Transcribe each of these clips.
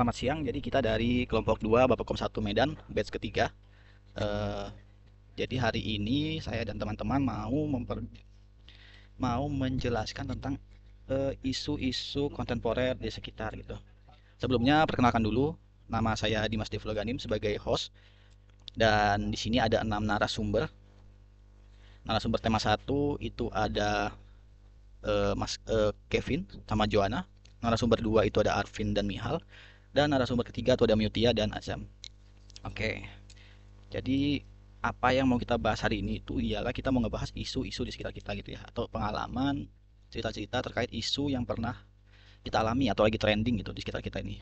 Selamat siang, jadi kita dari kelompok 2 Babkom 1 Medan, batch ketiga. Eh, jadi hari ini saya dan teman-teman mau menjelaskan tentang isu-isu kontemporer di sekitar gitu. Sebelumnya perkenalkan dulu, nama saya Dimas Devloganim sebagai host dan di sini ada 6 narasumber. Narasumber tema satu itu ada Kevin sama Joanna. Narasumber 2 itu ada Arvin dan Mihal dan narasumber ketiga itu ada Mutia dan Azam. Oke. Jadi apa yang mau kita bahas hari ini itu ialah kita mau ngebahas isu-isu di sekitar kita gitu ya, atau pengalaman, cerita-cerita terkait isu yang pernah kita alami atau lagi trending gitu di sekitar kita ini.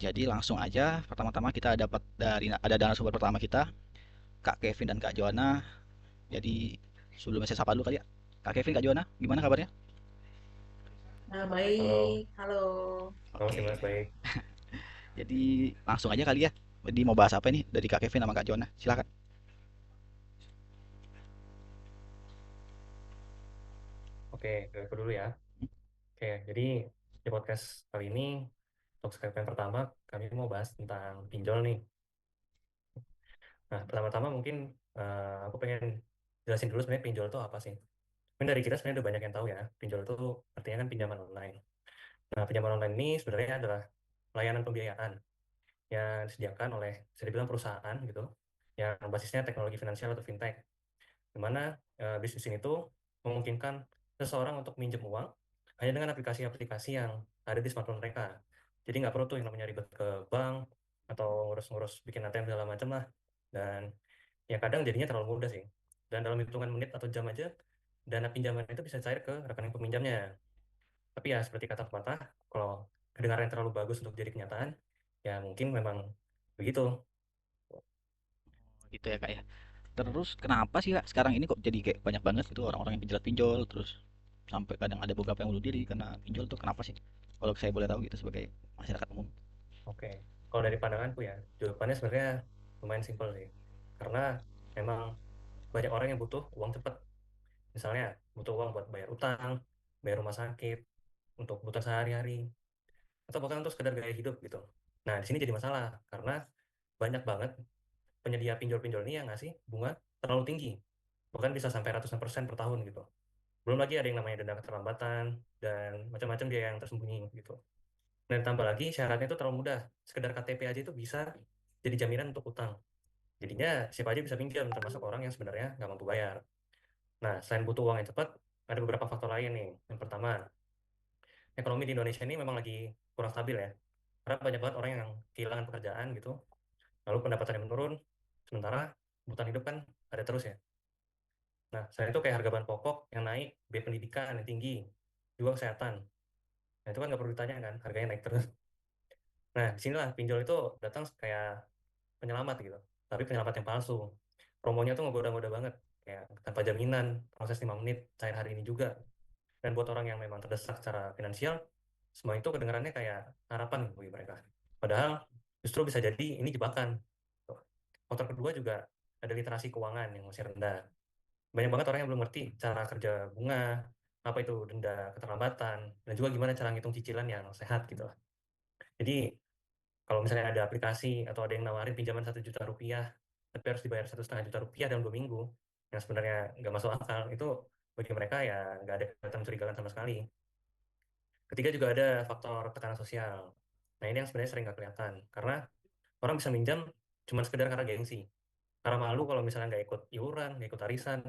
Jadi langsung aja, pertama-tama kita dapat ada narasumber pertama kita, Kak Kevin dan Kak Joanna. Jadi sebelumnya saya sapa dulu kali ya. Kak Kevin, Kak Joanna, gimana kabarnya? Nah, Halo, baik. Halo. halo sih Oke, Mas, baik. jadi langsung aja kali ya. Jadi mau bahas apa nih dari Kak Kevin sama Kak Joanna? Silakan. Oke, aku dulu ya. Oke, jadi di podcast kali ini, untuk segmen pertama, kami mau bahas tentang pinjol nih. Nah, pertama-tama mungkin aku pengen jelasin dulu sebenarnya pinjol itu apa sih. Mungkin dari kita sebenarnya udah banyak yang tahu ya, pinjol itu artinya kan pinjaman online. Nah, pinjaman online ini sebenarnya adalah layanan pembiayaan yang disediakan oleh, bisa dibilang perusahaan gitu, yang basisnya teknologi finansial atau fintech. Di mana bisnis ini tuh memungkinkan seseorang untuk minjem uang hanya dengan aplikasi-aplikasi yang ada di smartphone mereka. Jadi nggak perlu tuh yang namanya ribet ke bank atau ngurus-ngurus bikin ATM segala macam lah. Dan ya kadang jadinya terlalu mudah sih. Dan dalam hitungan menit atau jam aja, dana pinjaman itu bisa cair ke rekening peminjamnya. Tapi ya seperti kata pepatah, kalau kedengaran yang terlalu bagus untuk jadi kenyataan, ya mungkin memang begitu. Gitu ya Kak ya. Terus kenapa sih Kak sekarang ini kok jadi kayak banyak banget gitu orang-orang yang penjilat pinjol, terus sampai kadang ada beberapa yang bunuh diri karena pinjol tuh kenapa sih? Kalau saya boleh tahu gitu sebagai masyarakat umum. Oke, kalau dari pandanganku ya, jawabannya sebenarnya lumayan simpel sih. Karena memang banyak orang yang butuh uang cepat. Misalnya butuh uang buat bayar utang, bayar rumah sakit, untuk kebutuhan sehari-hari, atau bahkan untuk sekedar gaya hidup gitu. Nah, di sini jadi masalah karena banyak banget penyedia pinjol-pinjol ini yang ngasih bunga terlalu tinggi. Bahkan bisa sampai ratusan persen per tahun gitu. Belum lagi ada yang namanya denda keterlambatan dan macam-macam dia yang tersembunyi gitu. Dan tambah lagi syaratnya itu terlalu mudah. Sekedar KTP aja itu bisa jadi jaminan untuk utang. Jadinya siapa aja bisa pinjam, termasuk orang yang sebenarnya nggak mampu bayar. Nah, selain butuh uang yang cepat, ada beberapa faktor lain nih. Yang pertama, ekonomi di Indonesia ini memang lagi kurang stabil ya. Karena banyak banget orang yang kehilangan pekerjaan gitu, lalu pendapatannya menurun, sementara kebutuhan hidup kan ada terus ya. Nah, selain itu kayak harga bahan pokok yang naik, biaya pendidikan yang tinggi, juga kesehatan. Nah, itu kan nggak perlu ditanya kan, harganya naik terus. Nah, disinilah pinjol itu datang kayak penyelamat gitu, tapi penyelamat yang palsu. Promonya tuh ngegoda-goda banget, kayak tanpa jaminan, proses 5 menit, cair hari ini juga. Dan buat orang yang memang terdesak secara finansial, semua itu kedengarannya kayak harapan bagi mereka. Padahal justru bisa jadi ini jebakan. Tuh. Faktor kedua juga ada literasi keuangan yang masih rendah. Banyak banget orang yang belum ngerti cara kerja bunga, apa itu denda keterlambatan, dan juga gimana cara ngitung cicilan yang sehat gitu lah. Jadi kalau misalnya ada aplikasi atau ada yang nawarin pinjaman 1 juta rupiah, tapi harus dibayar 1,5 juta rupiah dalam 2 minggu, yang sebenarnya nggak masuk akal, itu bagi mereka ya nggak ada kelihatan mencurigakan sama sekali. Ketiga juga ada faktor tekanan sosial. Nah ini yang sebenarnya sering nggak kelihatan, karena orang bisa minjam cuma sekedar karena gengsi. Karena malu kalau misalnya nggak ikut iuran, nggak ikut arisan,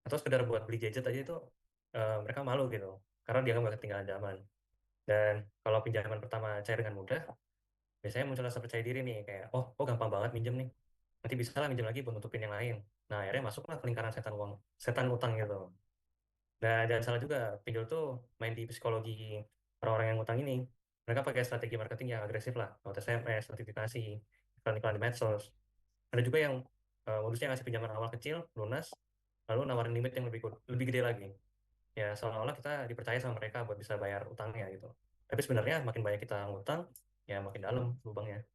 atau sekedar buat beli gadget aja itu mereka malu gitu, karena dia nggak ketinggalan zaman. Dan kalau pinjaman pertama cair dengan mudah, biasanya muncul rasa percaya diri nih, kayak, oh gampang banget minjem nih. Nanti bisa lah minjem lagi buat nutupin yang lain. Nah, akhirnya masuklah ke lingkaran setan uang, setan utang gitu. Dan jangan salah juga, pinjol tuh main di psikologi orang-orang yang utang ini. Mereka pakai strategi marketing yang agresif lah, lewat SMS, notifikasi, iklan-iklan di medsos. Ada juga yang modusnya ngasih pinjaman awal kecil, lunas, lalu nawarin limit yang lebih gede lagi. Ya, seolah-olah kita dipercaya sama mereka buat bisa bayar utangnya gitu. Tapi sebenarnya makin banyak kita ngutang, ya makin dalam lubangnya.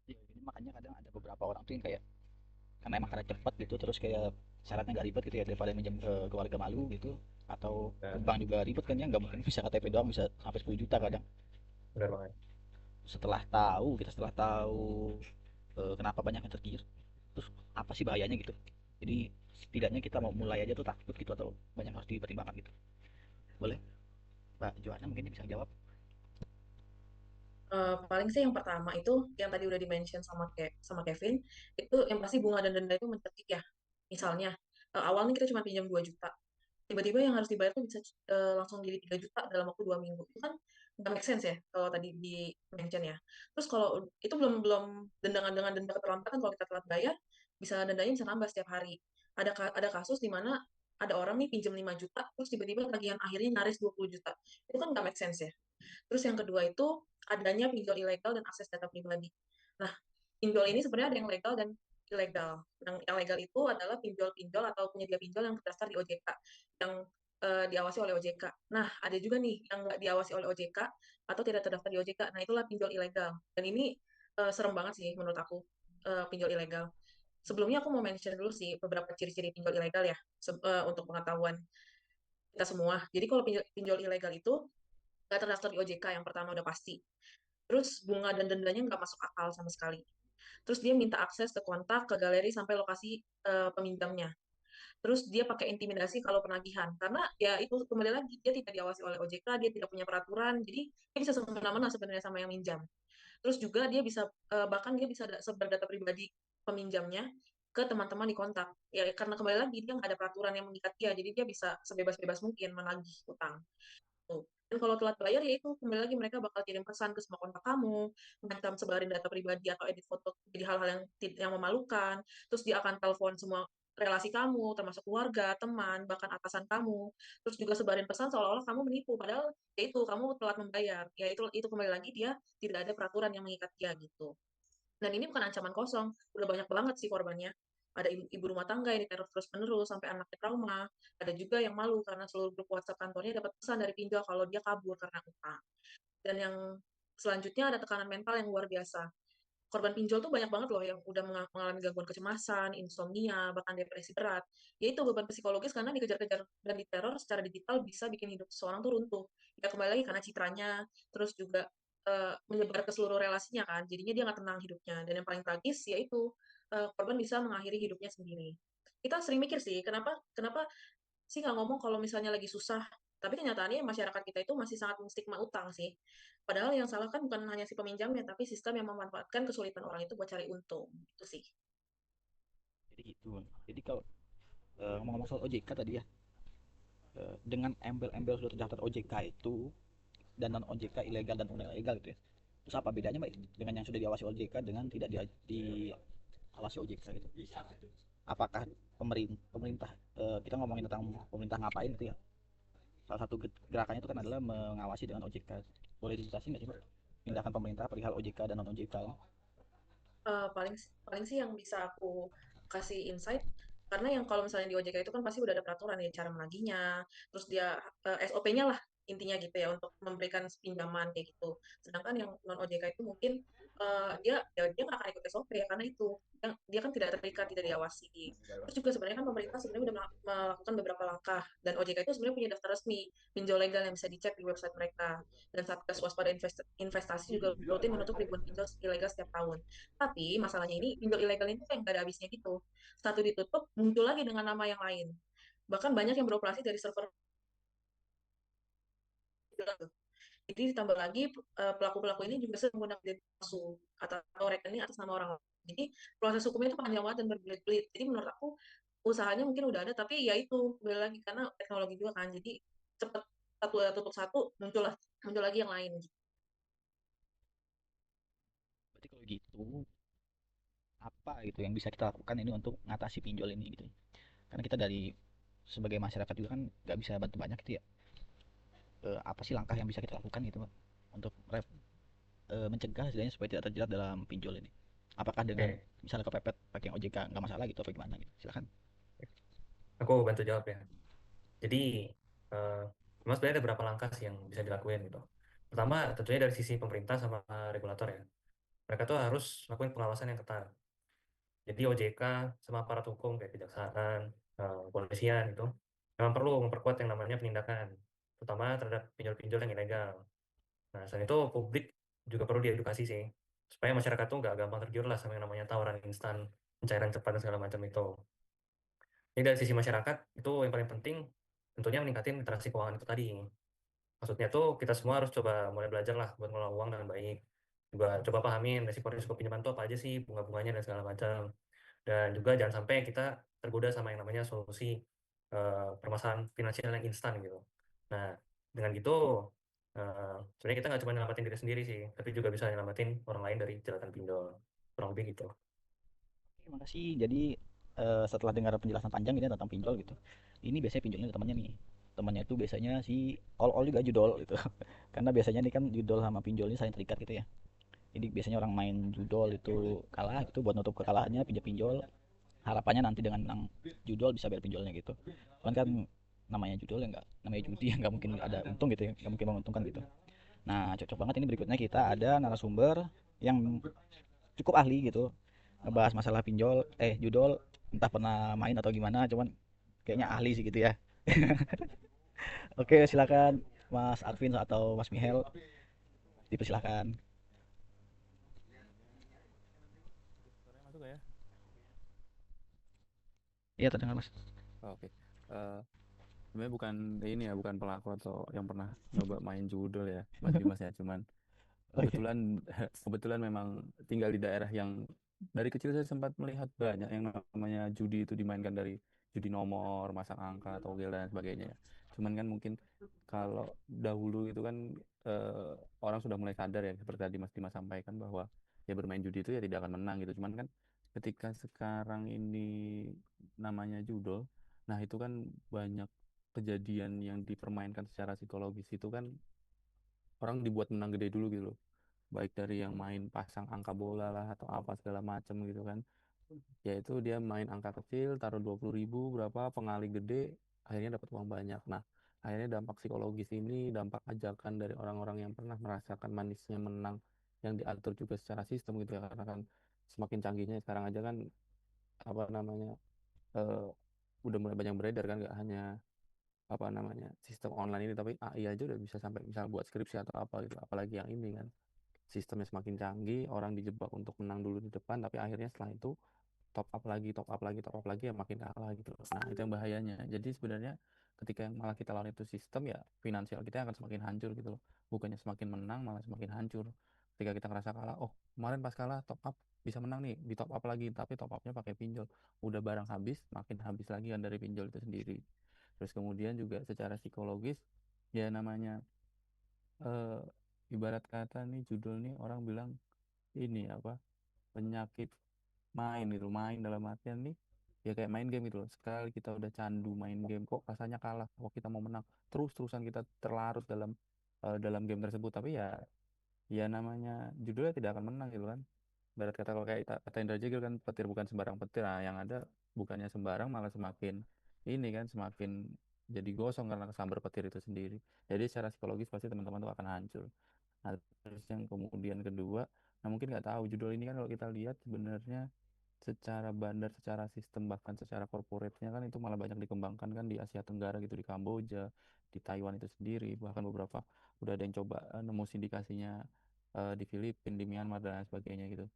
Jadi makanya kadang ada beberapa orang tuh yang kayak karena emang karena cepat gitu terus kayak syaratnya nggak ribet gitu ya, daripada minjem ke warga malu gitu, atau ke Nah, bank juga ribet kan ya, nggak mungkin bisa KTP doang bisa sampai 10 juta kadang. benar banget. Setelah tahu kenapa banyak yang tergiur, terus apa sih bahayanya gitu, jadi setidaknya kita mau mulai aja tuh takut gitu, atau banyak harus dipertimbangkan gitu. Boleh Mbak Johanna mungkin bisa jawab. Paling sih yang pertama itu yang tadi udah di-mention sama Kevin, itu yang pasti bunga dan denda itu mencekik ya. Misalnya awalnya kita cuma pinjam 2 juta, tiba-tiba yang harus dibayar tuh bisa langsung jadi 3 juta dalam waktu 2 minggu. Itu kan nggak make sense ya kalau tadi di-mention ya. Terus kalau itu belum belum dengan denda keterlambatan, kalau kita telat bayar bisa dendanya bisa nambah setiap hari. Ada kasus di mana ada orang nih pinjam 5 juta terus tiba-tiba tagihan akhirnya nyaris 20 juta. Itu kan nggak make sense ya. Terus yang kedua itu adanya pinjol ilegal dan akses data pribadi. Nah, pinjol ini sebenarnya ada yang legal dan ilegal. Yang legal itu adalah pinjol-pinjol atau penyedia pinjol yang terdaftar di OJK, yang diawasi oleh OJK. Nah, ada juga nih yang nggak diawasi oleh OJK atau tidak terdaftar di OJK. Nah, itulah pinjol ilegal. Dan ini serem banget sih menurut aku, pinjol ilegal. Sebelumnya aku mau mention dulu sih beberapa ciri-ciri pinjol ilegal ya, untuk pengetahuan kita semua. Jadi kalau pinjol ilegal itu nggak terdaftar di OJK yang pertama udah pasti. Terus bunga dan dendanya nggak masuk akal sama sekali. Terus dia minta akses ke kontak, ke galeri sampai lokasi peminjamnya. Terus dia pakai intimidasi kalau penagihan. Karena ya itu kembali lagi dia tidak diawasi oleh OJK, dia tidak punya peraturan, jadi dia bisa semena-mena sebenarnya sama yang minjam. Terus juga dia bisa bahkan dia bisa sebar data pribadi peminjamnya ke teman-teman di kontak. Ya karena kembali lagi dia nggak ada peraturan yang mengikat dia, jadi dia bisa sebebas-bebas mungkin menagih utang. Tuh. Dan kalau telat bayar ya itu kembali lagi mereka bakal kirim pesan ke semua kontak kamu, mengancam sebarin data pribadi atau edit foto jadi hal-hal yang memalukan. Terus dia akan telepon semua relasi kamu, termasuk keluarga, teman, bahkan atasan kamu. Terus juga sebarin pesan seolah-olah kamu menipu, padahal ya itu kamu telat membayar. Ya itu kembali lagi dia tidak ada peraturan yang mengikat dia gitu. Dan ini bukan ancaman kosong, udah banyak banget sih korbannya. Ada ibu rumah tangga yang diteror terus-menerus sampai anaknya trauma. Ada juga yang malu karena seluruh grup WhatsApp kantornya dapat pesan dari pinjol kalau dia kabur karena utang. Dan yang selanjutnya ada tekanan mental yang luar biasa. Korban pinjol tuh banyak banget loh yang udah mengalami gangguan kecemasan, insomnia, bahkan depresi berat. Yaitu beban psikologis karena dikejar-kejar dan diteror secara digital bisa bikin hidup seseorang tuh runtuh. Ya kembali lagi karena citranya, terus juga menyebar ke seluruh relasinya kan. Jadinya dia nggak tenang hidupnya. Dan yang paling tragis yaitu korban bisa mengakhiri hidupnya sendiri. Kita sering mikir sih, kenapa kenapa sih nggak ngomong kalau misalnya lagi susah. Tapi kenyataannya masyarakat kita itu masih sangat menstigma utang sih. Padahal yang salah kan bukan hanya si peminjamnya, tapi sistem yang memanfaatkan kesulitan orang itu buat cari untung. Itu sih. Jadi gitu. Jadi kalau ngomong-ngomong soal OJK tadi ya, dengan embel-embel sudah terdaftar OJK itu dan non OJK ilegal dan ilegal gitu ya, terus apa bedanya Mbak dengan yang sudah diawasi OJK dengan tidak diawasi OJK gitu? Apakah pemerintah, kita ngomongin tentang pemerintah ngapain gitu ya, salah satu gerakannya itu kan adalah mengawasi dengan OJK. Boleh dijelasin nggak sih Mbak tindakan pemerintah perihal OJK dan non OJK? Paling paling sih yang bisa aku kasih insight, karena yang kalau misalnya di OJK itu kan pasti udah ada peraturan ya cara menagihnya, terus dia SOP-nya lah intinya gitu ya untuk memberikan pinjaman kayak gitu. Sedangkan yang non OJK itu mungkin dia nggak akan ikut SOP ya karena itu dia kan tidak terikat, tidak diawasi. Terus juga sebenarnya kan pemerintah sebenarnya udah melakukan beberapa langkah, dan OJK itu sebenarnya punya daftar resmi pinjol legal yang bisa dicek di website mereka. Dan Satgas Waspada Investasi juga rutin menutup ribuan pinjol ilegal setiap tahun. Tapi masalahnya ini pinjol ilegal itu kayak nggak ada habisnya gitu. Satu ditutup, muncul lagi dengan nama yang lain. Bahkan banyak yang beroperasi dari server ilegal tuh. Jadi ditambah lagi pelaku-pelaku ini juga sering menggunakan identitas palsu atau rekening atas nama orang lain. Jadi proses hukumnya itu panjang banget dan berbelit-belit. Jadi menurut aku usahanya mungkin udah ada, tapi ya itu kembali lagi karena teknologi juga kan. Jadi cepet satu tutup satu muncul lagi yang lain. Berarti kalau gitu apa gitu yang bisa kita lakukan ini untuk mengatasi pinjol ini gitu? Karena kita dari sebagai masyarakat juga kan nggak bisa bantu banyak gitu ya. Apa sih langkah yang bisa kita lakukan gitu Pak untuk mencegah istilahnya supaya tidak terjerat dalam pinjol ini? Apakah dengan Oke, misalnya kepepet pakai OJK nggak masalah gitu, apa gimana gitu? Silakan. aku bantu jawab ya. Jadi, eh, memang sebenarnya ada beberapa langkah sih yang bisa dilakuin gitu. Pertama, tentunya dari sisi pemerintah sama regulator ya. Mereka tuh harus lakuin pengawasan yang ketat. Jadi OJK sama aparat hukum kayak kejaksaan, kepolisian itu memang perlu memperkuat yang namanya penindakan, terutama terhadap pinjol-pinjol yang ilegal. Nah, selain itu publik juga perlu diedukasi sih, supaya masyarakat tuh nggak gampang tergiur lah sama yang namanya tawaran instan, pencairan cepat dan segala macam itu. Jadi dari sisi masyarakat itu yang paling penting tentunya meningkatin literasi keuangan itu tadi. Maksudnya tuh kita semua harus coba mulai belajar lah buat ngelola uang dengan baik. Juga coba pahamin resiko-resiko pinjaman tuh apa aja sih, bunga-bunganya dan segala macam. Dan juga jangan sampai kita tergoda sama yang namanya solusi permasalahan finansial yang instan gitu. Nah, dengan gitu sebenarnya kita nggak cuma nyelamatin diri sendiri sih, tapi juga bisa nyelamatin orang lain dari jeratan pinjol. Kurang lebih gitu. Terima kasih. Jadi setelah dengar penjelasan panjang ini tentang pinjol gitu, ini biasanya pinjolnya ada temannya nih. Temannya itu biasanya si all juga judol gitu. Karena biasanya nih kan judol sama pinjol ini saling terikat gitu ya. Jadi biasanya orang main judol itu kalah gitu buat nutup kekalahannya pinjam pinjol. Harapannya nanti dengan menang judol bisa bayar pinjolnya gitu. Cuman kan namanya judol ya nggak, namanya judi ya nggak mungkin ada untung gitu ya, nggak mungkin menguntungkan gitu. Nah cocok banget ini berikutnya kita ada narasumber yang cukup ahli gitu ngebahas masalah pinjol judol, entah pernah main atau gimana, cuman kayaknya ahli sih gitu ya. Oke, silakan Mas Arvin atau Mas Mihel, dipersilakan. Suaranya masuk gak ya? Iya terdengar Mas. Oh, oke. Eh, Sebenarnya bukan ini ya, bukan pelaku atau yang pernah nyoba main judul ya, Mas Dimas ya. Cuman Oh iya. kebetulan kebetulan memang tinggal di daerah yang dari kecil saya sempat melihat banyak yang namanya judi itu dimainkan, dari judi nomor, masang angka, togel dan sebagainya ya. Cuman kan mungkin kalau dahulu itu kan eh, orang sudah mulai sadar ya, seperti tadi Mas Dimas sampaikan bahwa ya bermain judi itu ya tidak akan menang gitu. Cuman kan ketika sekarang ini namanya judol, nah itu kan banyak kejadian yang dipermainkan secara psikologis itu kan orang dibuat menang gede dulu gitu loh, baik dari yang main pasang angka bola lah atau apa segala macam gitu kan, yaitu dia main angka kecil taruh 20.000 berapa pengali gede, akhirnya dapat uang banyak. Nah, akhirnya dampak psikologis ini, dampak ajakan dari orang-orang yang pernah merasakan manisnya menang yang diatur juga secara sistem gitu ya, karena kan semakin canggihnya sekarang aja kan apa namanya, eh, udah mulai banyak beredar kan, nggak hanya apa namanya sistem online ini, tapi AI aja udah bisa sampai misal buat skripsi atau apa gitu, apalagi yang ini kan sistemnya semakin canggih, orang dijebak untuk menang dulu di depan, tapi akhirnya setelah itu top up lagi, top up lagi, top up lagi, ya makin kalah gitu loh. Nah, itu yang bahayanya. Jadi sebenarnya ketika yang malah kita lawan itu sistem, ya finansial kita akan semakin hancur gitu loh. Bukannya semakin menang, malah semakin hancur. Ketika kita ngerasa kalah, oh kemarin pas kalah top up bisa menang nih, di top up lagi, tapi top upnya pakai pinjol. Udah barang habis, makin habis lagi kan dari pinjol itu sendiri. Terus kemudian juga secara psikologis, ya namanya eh, ibarat kata nih judul nih orang bilang ini apa, penyakit main gitu, main dalam artian nih ya kayak main game gitu loh, sekali kita udah candu main game kok rasanya kalah, kok kita mau menang, terus-terusan kita terlarut dalam game tersebut, tapi ya ya namanya judulnya tidak akan menang gitu kan. Barat kata kalau kayak kata Indra Jegel kan, petir bukan sembarang petir, nah yang ada bukannya sembarang malah semakin ini kan, semakin jadi gosong karena kesambar petir itu sendiri. Jadi secara psikologis pasti teman-teman tuh akan hancur. Nah, terus yang kemudian kedua, nah mungkin nggak tahu judul ini kan kalau kita lihat sebenarnya secara bandar, secara sistem, bahkan secara corporate-nya kan itu malah banyak dikembangkan kan di Asia Tenggara gitu, di Kamboja, di Taiwan itu sendiri, bahkan beberapa udah ada yang coba nemu sindikasinya di Filipina, di Myanmar dan lain sebagainya gitu.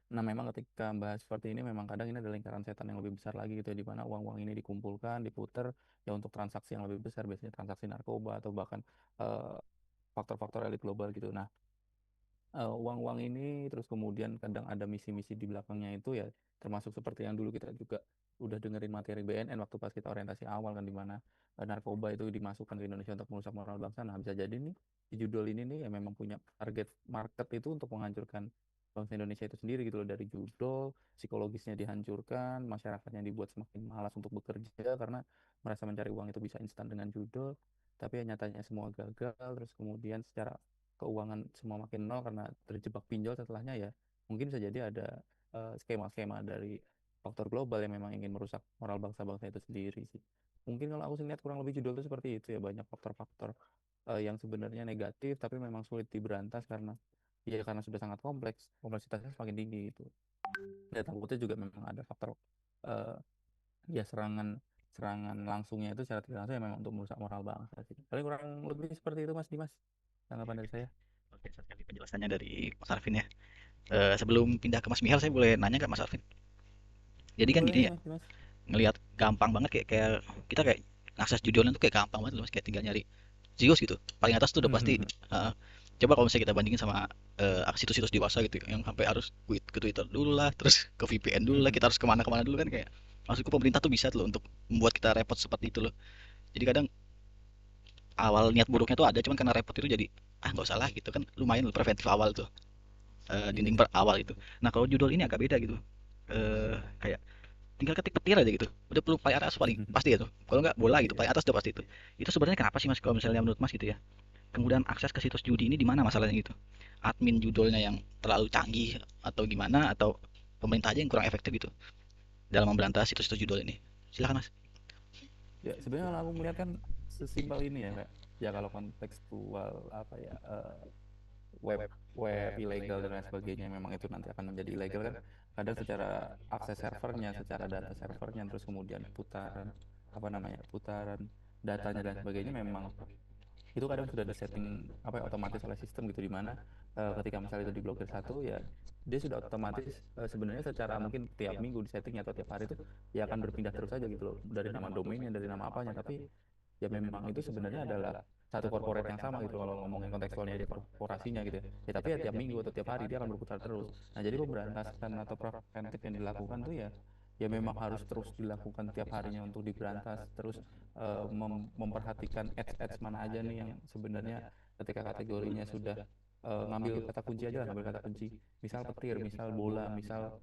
Nah, memang ketika bahas seperti ini, memang kadang ini ada lingkaran setan yang lebih besar lagi gitu ya, di mana uang-uang ini dikumpulkan, diputer ya untuk transaksi yang lebih besar, biasanya transaksi narkoba atau bahkan eh, faktor-faktor elit global gitu. Nah, uang-uang ini terus kemudian kadang ada misi-misi di belakangnya itu ya, termasuk seperti yang dulu kita juga udah dengerin materi BNN waktu pas kita orientasi awal kan, di mana narkoba itu dimasukkan ke Indonesia untuk merusak moral bangsa. Nah, bisa jadi nih di judul ini nih ya memang punya target market itu untuk menghancurkan bangsa Indonesia itu sendiri gitu loh. Dari judul, psikologisnya dihancurkan, masyarakatnya dibuat semakin malas untuk bekerja karena merasa mencari uang itu bisa instan dengan judul, tapi ya nyatanya semua gagal. Terus kemudian secara keuangan semua makin nol karena terjebak pinjol setelahnya, ya mungkin bisa jadi ada skema-skema dari faktor global yang memang ingin merusak moral bangsa-bangsa itu sendiri sih. Mungkin kalau aku sih lihat kurang lebih judul itu seperti itu ya, banyak faktor-faktor yang sebenarnya negatif tapi memang sulit diberantas karena ya karena sudah sangat kompleks, kompleksitasnya semakin tinggi itu. Dan takutnya juga memang ada faktor eh, ya serangan langsungnya itu secara tidak langsung ya memang untuk merusak moral bangsa sih. Paling kurang lebih seperti itu Mas Dimas, tanggapan dari saya. Oke, sekali penjelasannya dari Mas Arvin ya. Sebelum pindah ke Mas Mihal, saya boleh nanya nggak Mas Arvin? Jadi kan Boleh gini ya, Mas Dimas. ngelihat gampang banget kayak kita kayak akses judulnya tuh kayak gampang banget loh Mas, kayak tinggal nyari Zeus gitu. Paling atas tuh udah pasti. uh, Coba kalau misalnya kita bandingin sama situs-situs dewasa gitu yang sampai harus ke Twitter dulu lah, terus ke VPN dulu lah, kita harus kemana-kemana dulu kan kayak maksudku pemerintah tuh bisa tuh loh untuk membuat kita repot seperti itu loh. Jadi kadang awal niat buruknya tuh ada, cuman karena repot itu jadi nggak usah lah gitu kan, lumayan loh preventif awal tuh, Iya dinding sih. awal itu. Nah kalau judul ini agak beda gitu. Kayak tinggal ketik petir aja gitu udah perlu paling atas paling pasti itu, kalau nggak bola gitu Iya. paling atas udah pasti itu sebenarnya kenapa sih Mas kalau misalnya menurut Mas gitu ya, kemudian akses ke situs judi ini di mana masalahnya gitu, admin judulnya yang terlalu canggih atau gimana, atau pemerintah aja yang kurang efektif gitu dalam memberantas situs-situs judul ini? Silakan Mas. Ya sebenarnya kalau aku melihat kan sesimpel ini ya kayak ya kalau kontekstual apa ya web web ilegal dan lain sebagainya memang itu nanti akan menjadi ilegal kan kadang secara akses servernya, secara data servernya, terus kemudian putaran apa namanya putaran datanya dan sebagainya memang itu kadang sudah disetting apa ya, otomatis oleh sistem gitu di mana ketika misalnya itu diblokir satu ya dia sudah otomatis sebenarnya secara mungkin tiap minggu di settingnya atau tiap hari itu ya akan berpindah terus saja gitu loh dari nama domainnya dari nama apanya tapi ya memang itu sebenarnya adalah satu corporate yang sama gitu kalau ngomongin kontekstualnya dia korporasinya gitu ya. Ya tapi ya tiap minggu atau tiap hari dia akan berputar terus. Nah, jadi pemberantasan atau preventif yang dilakukan tuh ya ya memang harus terus dilakukan tiap harinya untuk diberantas terus memperhatikan ads mana aja nih yang sebenarnya ketika kategorinya sudah ngambil kata kunci aja lah, ngambil kata kunci misal petir, misal bola, misal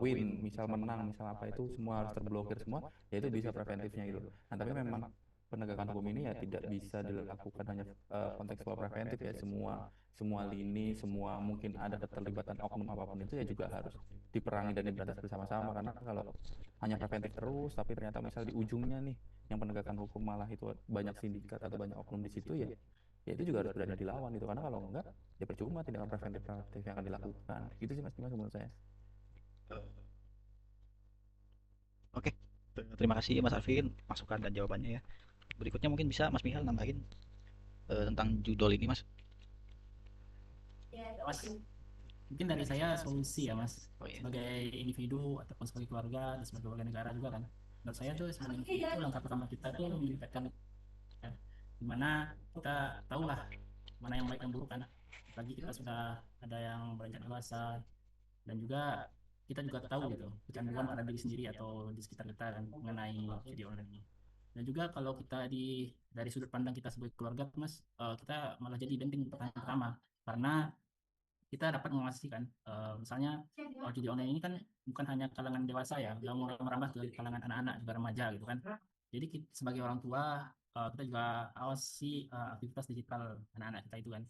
win, misal menang, misal apa itu semua harus terblokir semua, ya itu bisa preventifnya gitu. Nah, tapi memang penegakan hukum ini ya tidak bisa dilakukan hanya kontekstual preventif ya semua semua lini semua mungkin ada keterlibatan oknum apapun itu ya juga harus diperangi dan diberantas bersama-sama karena kalau hanya preventif terus tapi ternyata misal di ujungnya nih yang penegakan hukum malah itu banyak sindikat atau banyak oknum di situ ya ya itu juga harus berani dilawan itu karena kalau enggak ya percuma tindakan preventif preventif yang akan dilakukan gitu sih Mas Dimas menurut saya. Oke, terima kasih Mas Arvin masukan dan jawabannya ya. Berikutnya mungkin bisa Mas Mihal nambahin tentang judul ini Mas. Ya, Mas, mungkin dari saya solusi ya Mas, Oh iya. sebagai individu ataupun sebagai keluarga dan sebagai warga negara juga kan. Menurut saya tuh sebenarnya itu langkah pertama kita tuh meningkatkan ya, dimana kita tahu lah mana yang baik dan buruk kan. Apalagi kita sudah ada yang beranjak dewasa dan juga kita juga tahu gitu kecanduan pada diri sendiri atau di sekitar kita kan mengenai video online ini. Dan juga kalau kita dari sudut pandang kita sebagai keluarga Mas, kita malah jadi benteng pertanyaan pertama karena kita dapat memastikan misalnya judi online ini kan bukan hanya kalangan dewasa ya, udah mulai merambah ke kalangan anak-anak juga remaja gitu kan. Jadi kita, sebagai orang tua kita juga awasi aktivitas digital anak-anak kita itu kan.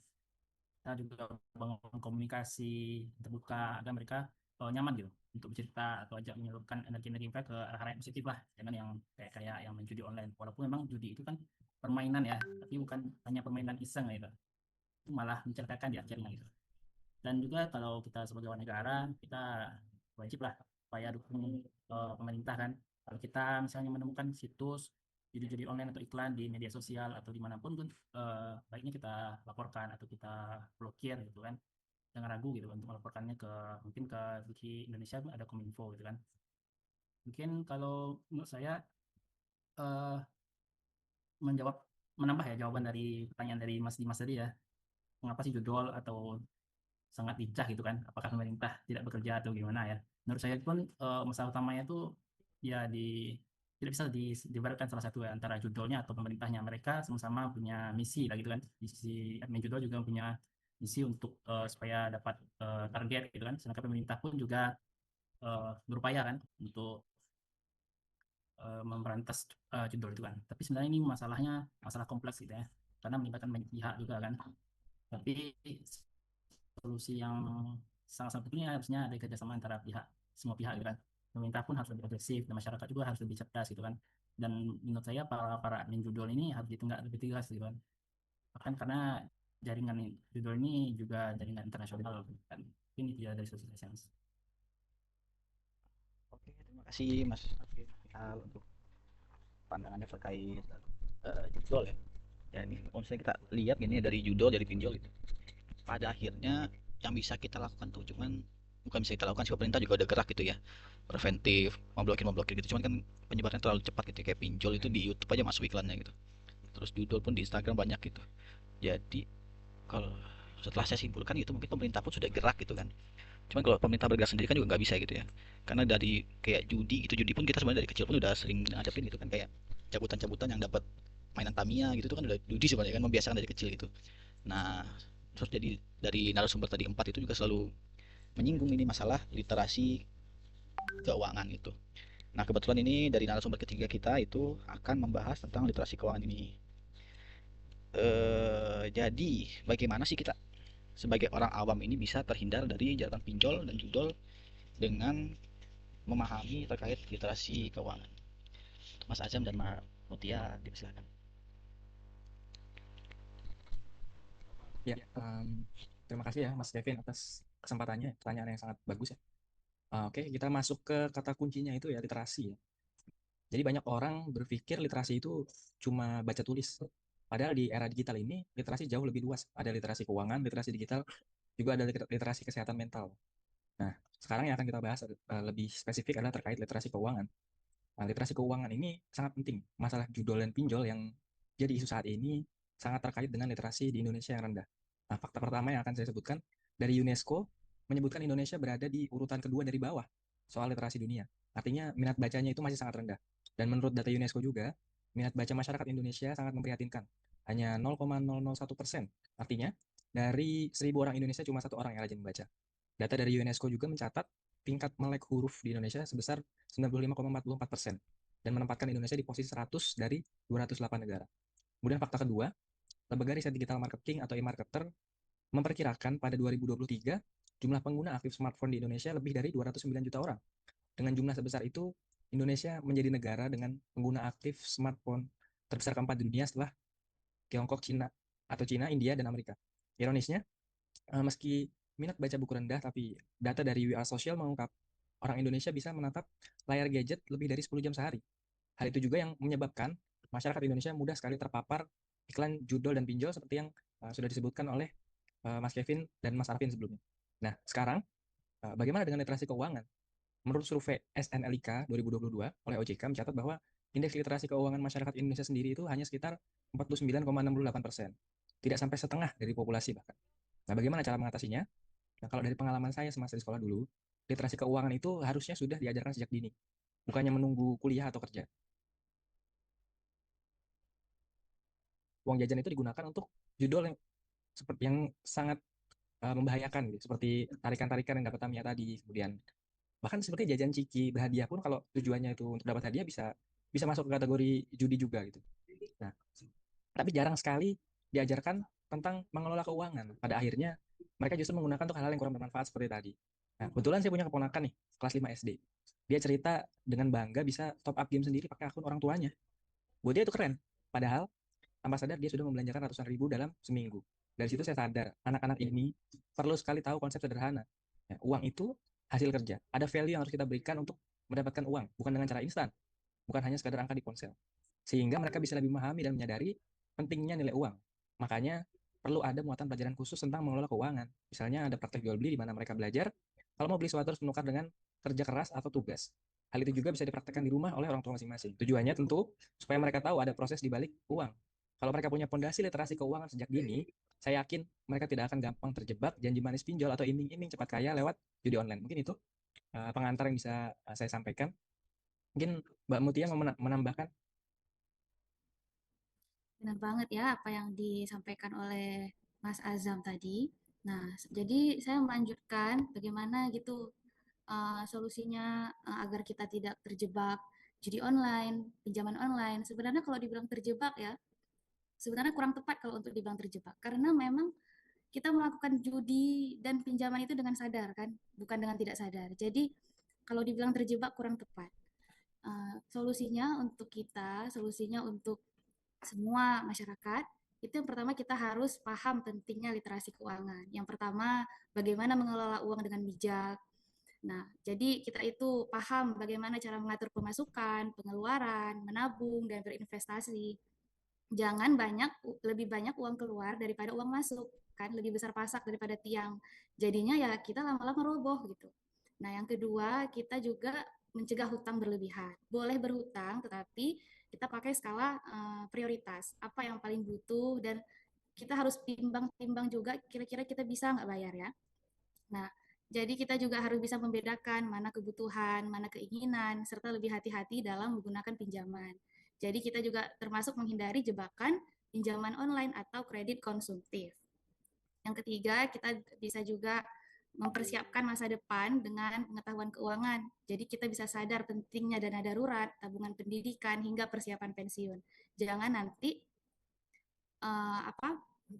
Kita juga bangun komunikasi terbuka agar mereka nyaman gitu untuk bercerita atau ajak menyalurkan energi-energi mereka ke arah-arah yang positif lah, jangan yang kayak yang menjudi online. Walaupun memang judi itu kan permainan ya, tapi bukan hanya permainan iseng gitu. Itu malah menceritakan di akhirnya gitu. Dan juga kalau kita sebagai warga negara kita wajib lah supaya dukung pemerintah kan, kalau kita misalnya menemukan situs judi-judi online atau iklan di media sosial atau dimanapun pun baiknya kita laporkan atau kita blokir gitu kan, jangan ragu gitu untuk melaporkannya ke mungkin ke Wiki Indonesia ada Kominfo gitu kan. Mungkin kalau menurut saya eh, menjawab menambah ya jawaban dari pertanyaan dari Mas Dimas tadi ya, mengapa sih judul atau sangat lincah gitu kan, apakah pemerintah tidak bekerja atau gimana ya. Menurut saya pun masalah utamanya itu ya tidak bisa dibedakan salah satu ya, antara judulnya atau pemerintahnya. Mereka sama-sama punya misi lah gitu kan, di sisi admin judul juga punya misi untuk supaya dapat target gitu kan, sedangkan pemerintah pun juga berupaya kan untuk memberantas judul itu kan. Tapi sebenarnya ini masalah kompleks gitu ya, karena melibatkan banyak pihak juga kan. Tapi solusi yang sangat-sangat penting harusnya ada kerjasama antara semua pihak gitu kan. Pemerintah pun harus lebih agresif dan masyarakat juga harus lebih cerdas gitu kan. Dan menurut saya para admin judul ini harus ditindak lebih tegas gitu kan. Bahkan karena jaringan judul ini juga jaringan internasional gitu kan. Ini tidak dari sosialisasi. Oke, terima kasih Mas Arvin. Mihal untuk pandangannya terkait judol ya. Jadi kalau misalnya kita lihat gini dari judol dari pinjol itu, pada akhirnya yang bisa kita lakukan tuh cuman bukan bisa kita lakukan sih, pemerintah juga udah gerak gitu ya, preventif, mau blokir gitu, cuman kan penyebarannya terlalu cepat gitu, kayak pinjol itu di YouTube aja masuk iklannya gitu, terus judul pun di Instagram banyak gitu. Jadi kalau setelah saya simpulkan itu mungkin pemerintah pun sudah gerak gitu kan, cuman kalau pemerintah bergerak sendiri kan juga nggak bisa gitu ya, karena dari kayak judi itu, judi pun kita sebenarnya dari kecil pun udah sering ngadepin gitu kan, kayak cabutan-cabutan yang dapat mainan Tamiya gitu tuh kan udah judi sebenarnya kan, membiasakan dari kecil gitu. Nah, terus jadi dari narasumber tadi 4 itu juga selalu menyinggung ini masalah literasi keuangan itu. Nah, kebetulan ini dari narasumber ketiga kita itu akan membahas tentang literasi keuangan ini. Jadi bagaimana sih kita sebagai orang awam ini bisa terhindar dari jeratan pinjol dan judol dengan memahami terkait literasi keuangan? Mas Azam dan Mbak Mutia, dipersilakan. Ya, terima kasih ya Mas Kevin atas kesempatannya, pertanyaan yang sangat bagus ya. Oke, kita masuk ke kata kuncinya itu ya, literasi ya. Jadi banyak orang berpikir literasi itu cuma baca tulis. Padahal di era digital ini literasi jauh lebih luas. Ada literasi keuangan, literasi digital, juga ada literasi kesehatan mental. Nah, sekarang yang akan kita bahas lebih spesifik adalah terkait literasi keuangan. Nah, literasi keuangan ini sangat penting. Masalah judol dan pinjol yang jadi isu saat ini sangat terkait dengan literasi di Indonesia yang rendah. Nah, fakta pertama yang akan saya sebutkan dari UNESCO menyebutkan Indonesia berada di urutan kedua dari bawah soal literasi dunia. Artinya minat bacanya itu masih sangat rendah. Dan menurut data UNESCO juga, minat baca masyarakat Indonesia sangat memprihatinkan. Hanya 0,001%. Artinya, dari 1.000 orang Indonesia cuma 1 orang yang rajin membaca. Data dari UNESCO juga mencatat tingkat melek huruf di Indonesia sebesar 95,44% dan menempatkan Indonesia di posisi 100 dari 208 negara. Kemudian fakta kedua, lembaga riset digital marketing atau eMarketer memperkirakan pada 2023 jumlah pengguna aktif smartphone di Indonesia lebih dari 209 juta orang. Dengan jumlah sebesar itu, Indonesia menjadi negara dengan pengguna aktif smartphone terbesar keempat di dunia setelah Tiongkok, Cina, India, dan Amerika. Ironisnya, meski minat baca buku rendah, tapi data dari We Are Social mengungkap orang Indonesia bisa menatap layar gadget lebih dari 10 jam sehari. Hal itu juga yang menyebabkan masyarakat Indonesia mudah sekali terpapar iklan judol dan pinjol seperti yang sudah disebutkan oleh Mas Kevin dan Mas Arvin sebelumnya. Nah, sekarang bagaimana dengan literasi keuangan? Menurut survei SNLIK 2022 oleh OJK mencatat bahwa indeks literasi keuangan masyarakat Indonesia sendiri itu hanya sekitar 49,68%. Tidak sampai setengah dari populasi bahkan. Nah, bagaimana cara mengatasinya? Nah, kalau dari pengalaman saya semasa di sekolah dulu, literasi keuangan itu harusnya sudah diajarkan sejak dini, bukannya menunggu kuliah atau kerja. Uang jajan itu digunakan untuk judol yang seperti yang sangat membahayakan gitu, seperti tarikan-tarikan yang dapat Tamiya tadi, kemudian bahkan seperti jajan ciki berhadiah pun kalau tujuannya itu untuk dapat hadiah bisa bisa masuk ke kategori judi juga gitu. Nah, tapi jarang sekali diajarkan tentang mengelola keuangan. Pada akhirnya mereka justru menggunakan untuk hal-hal yang kurang bermanfaat seperti tadi. Nah, kebetulan saya punya keponakan nih, kelas 5 SD. Dia cerita dengan bangga bisa top up game sendiri pakai akun orang tuanya. Buat dia itu keren. Padahal tanpa sadar dia sudah membelanjakan ratusan ribu dalam seminggu. Dari situ saya sadar, anak-anak ini perlu sekali tahu konsep sederhana. Ya, uang itu hasil kerja. Ada value yang harus kita berikan untuk mendapatkan uang, bukan dengan cara instan. Bukan hanya sekadar angka di ponsel. Sehingga mereka bisa lebih memahami dan menyadari pentingnya nilai uang. Makanya perlu ada muatan pelajaran khusus tentang mengelola keuangan. Misalnya ada praktek jual beli di mana mereka belajar kalau mau beli sesuatu harus menukar dengan kerja keras atau tugas. Hal itu juga bisa dipraktekkan di rumah oleh orang tua masing-masing. Tujuannya tentu supaya mereka tahu ada proses di balik uang. Kalau mereka punya pondasi literasi keuangan sejak dini, saya yakin mereka tidak akan gampang terjebak janji manis pinjol atau iming-iming cepat kaya lewat judi online. Mungkin itu pengantar yang bisa saya sampaikan. Mungkin Mbak Mutia mau menambahkan. Benar banget ya apa yang disampaikan oleh Mas Azam tadi. Nah, jadi saya melanjutkan bagaimana gitu solusinya agar kita tidak terjebak judi online, pinjaman online. Sebenarnya kalau dibilang terjebak ya, sebenarnya kurang tepat kalau untuk dibilang terjebak. Karena memang kita melakukan judi dan pinjaman itu dengan sadar kan, bukan dengan tidak sadar. Jadi kalau dibilang terjebak kurang tepat. Solusinya untuk semua masyarakat, itu yang pertama kita harus paham pentingnya literasi keuangan. Yang pertama, bagaimana mengelola uang dengan bijak, Nah, jadi kita itu paham bagaimana cara mengatur pemasukan, pengeluaran, menabung, dan berinvestasi. Jangan lebih banyak uang keluar daripada uang masuk, kan lebih besar pasak daripada tiang. Jadinya ya kita lama-lama roboh gitu. Nah, yang kedua, kita juga mencegah hutang berlebihan. Boleh berhutang, tetapi kita pakai skala prioritas. Apa yang paling butuh, dan kita harus timbang-timbang juga kira-kira kita bisa nggak bayar ya. Nah, jadi kita juga harus bisa membedakan mana kebutuhan, mana keinginan, serta lebih hati-hati dalam menggunakan pinjaman. Jadi kita juga termasuk menghindari jebakan pinjaman online atau kredit konsumtif. Yang ketiga, kita bisa juga mempersiapkan masa depan dengan pengetahuan keuangan. Jadi kita bisa sadar pentingnya dana darurat, tabungan pendidikan, hingga persiapan pensiun. Jangan nanti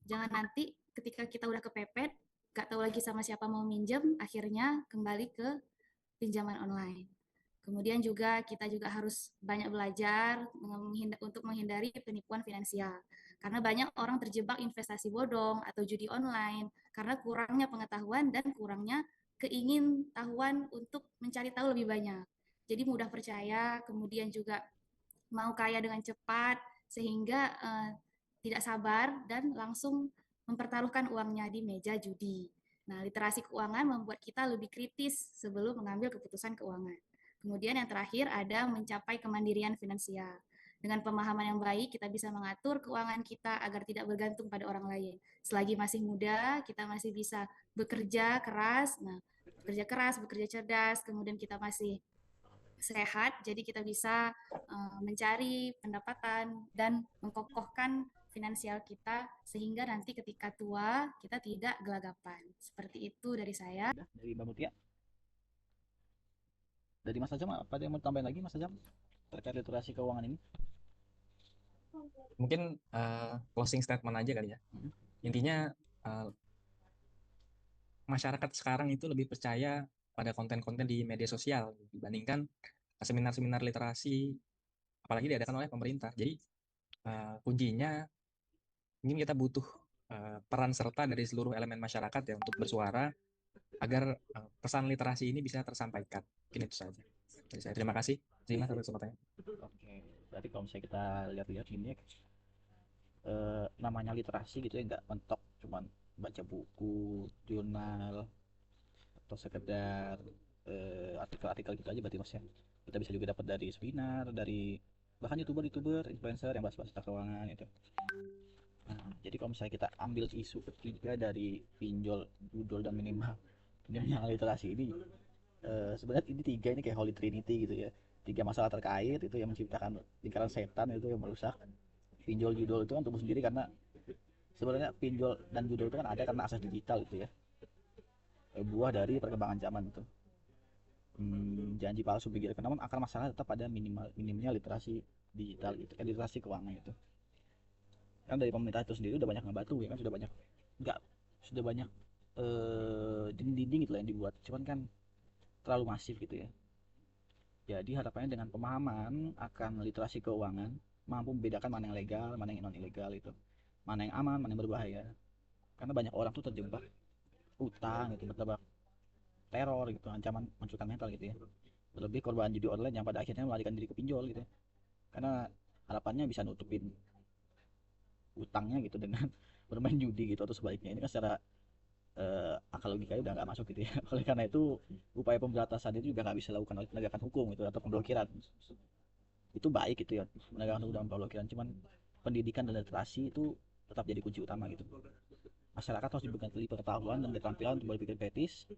jangan nanti ketika kita udah kepepet, gak tahu lagi sama siapa mau minjem, akhirnya kembali ke pinjaman online. Kemudian juga kita juga harus banyak belajar untuk menghindari penipuan finansial. Karena banyak orang terjebak investasi bodong atau judi online karena kurangnya pengetahuan dan kurangnya keingintahuan untuk mencari tahu lebih banyak. Jadi mudah percaya, kemudian juga mau kaya dengan cepat, sehingga tidak sabar dan langsung mempertaruhkan uangnya di meja judi. Nah, literasi keuangan membuat kita lebih kritis sebelum mengambil keputusan keuangan. Kemudian yang terakhir ada mencapai kemandirian finansial. Dengan pemahaman yang baik, kita bisa mengatur keuangan kita agar tidak bergantung pada orang lain. Selagi masih muda, kita masih bisa bekerja keras, bekerja cerdas, kemudian kita masih sehat, jadi kita bisa mencari pendapatan dan mengkokohkan finansial kita sehingga nanti ketika tua kita tidak gelagapan. Seperti itu dari saya. Dari Mbak Mutia. Dari Mas Ajam, apa ada yang mau tambahin lagi Mas Ajam terkait literasi keuangan ini? Mungkin closing statement aja kali ya. Intinya masyarakat sekarang itu lebih percaya pada konten-konten di media sosial dibandingkan seminar-seminar literasi, apalagi diadakan oleh pemerintah. Jadi kuncinya mungkin kita butuh peran serta dari seluruh elemen masyarakat ya untuk bersuara agar pesan literasi ini bisa tersampaikan. Mungkin itu saja dari saya. Terima kasih. Terima kasih atas kesempatannya. Oke, berarti kalau misalnya kita lihat-lihat ini namanya literasi gitu ya, nggak mentok cuman baca buku, jurnal, atau sekedar artikel-artikel gitu aja berarti Mas ya. Kita bisa juga dapat dari seminar, dari bahkan youtuber, influencer yang bahas-bahas tentang keuangan itu. Nah, jadi kalau misalnya kita ambil isu ketiga dari pinjol, judul, dan minimnya literasi ini, sebenarnya ini tiga ini kayak Holy Trinity gitu ya. Tiga masalah terkait itu yang menciptakan lingkaran setan itu yang merusak. Pinjol, judul itu kan tumbuh sendiri karena sebenarnya pinjol dan judul itu kan ada karena akses digital itu ya. Buah dari perkembangan zaman itu. Janji palsu begitu. Namun akar masalah tetap pada minimnya literasi digital gitu, literasi keuangan itu. Kan dari pemerintah itu sendiri udah banyak ngebantu ya kan, sudah banyak dinding-dinding gitu lah yang dibuat, cuman kan terlalu masif gitu ya. Jadi harapannya dengan pemahaman akan literasi keuangan mampu membedakan mana yang legal, mana yang non ilegal itu, mana yang aman, mana yang berbahaya. Karena banyak orang tuh terjebak utang gitu, terjebak teror gitu, ancaman menghancurkan mental gitu ya. Terlebih korban judi online yang pada akhirnya melarikan diri ke pinjol gitu ya. Karena harapannya bisa nutupin utangnya gitu dengan bermain judi gitu atau sebaliknya. Ini kan secara akal logikanya udah nggak masuk gitu ya. Oleh karena itu upaya pemberantasan itu juga nggak bisa dilakukan oleh penegakan hukum gitu atau pemblokiran. Itu baik gitu ya, penegakan hukum dan pemblokiran, cuman pendidikan dan literasi itu tetap jadi kunci utama gitu. Masyarakat harus dibekali pengetahuan dan keterampilan untuk berpikir kritis,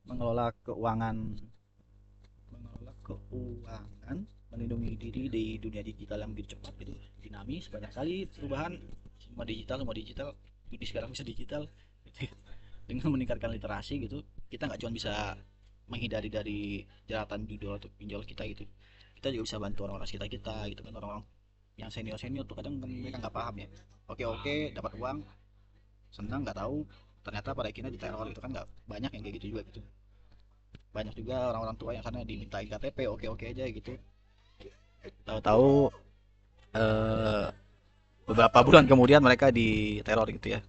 mengelola keuangan, melindungi diri di dunia digital yang begitu cepat gitu, dinamis, banyak sekali perubahan, semua digital, judi sekarang bisa digital gitu ya. Dengan meningkatkan literasi gitu, kita nggak cuma bisa menghindari dari jeratan judul atau pinjol kita gitu, kita juga bisa bantu orang-orang sekitar kita gitu kan, orang-orang yang senior tuh kadang mereka nggak paham ya, oke dapat uang senang, nggak tahu ternyata pada akhirnya diteror gitu kan, nggak banyak yang kayak gitu juga gitu. Banyak juga orang-orang tua yang sana dimintain KTP oke aja gitu, tahu-tahu beberapa bulan kemudian mereka diteror gitu ya.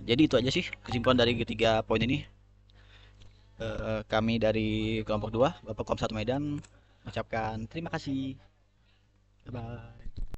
Jadi itu aja sih kesimpulan dari ketiga poin ini. Kami dari kelompok 2 Bapak Kom 1 Medan mengucapkan terima kasih. Bye bye.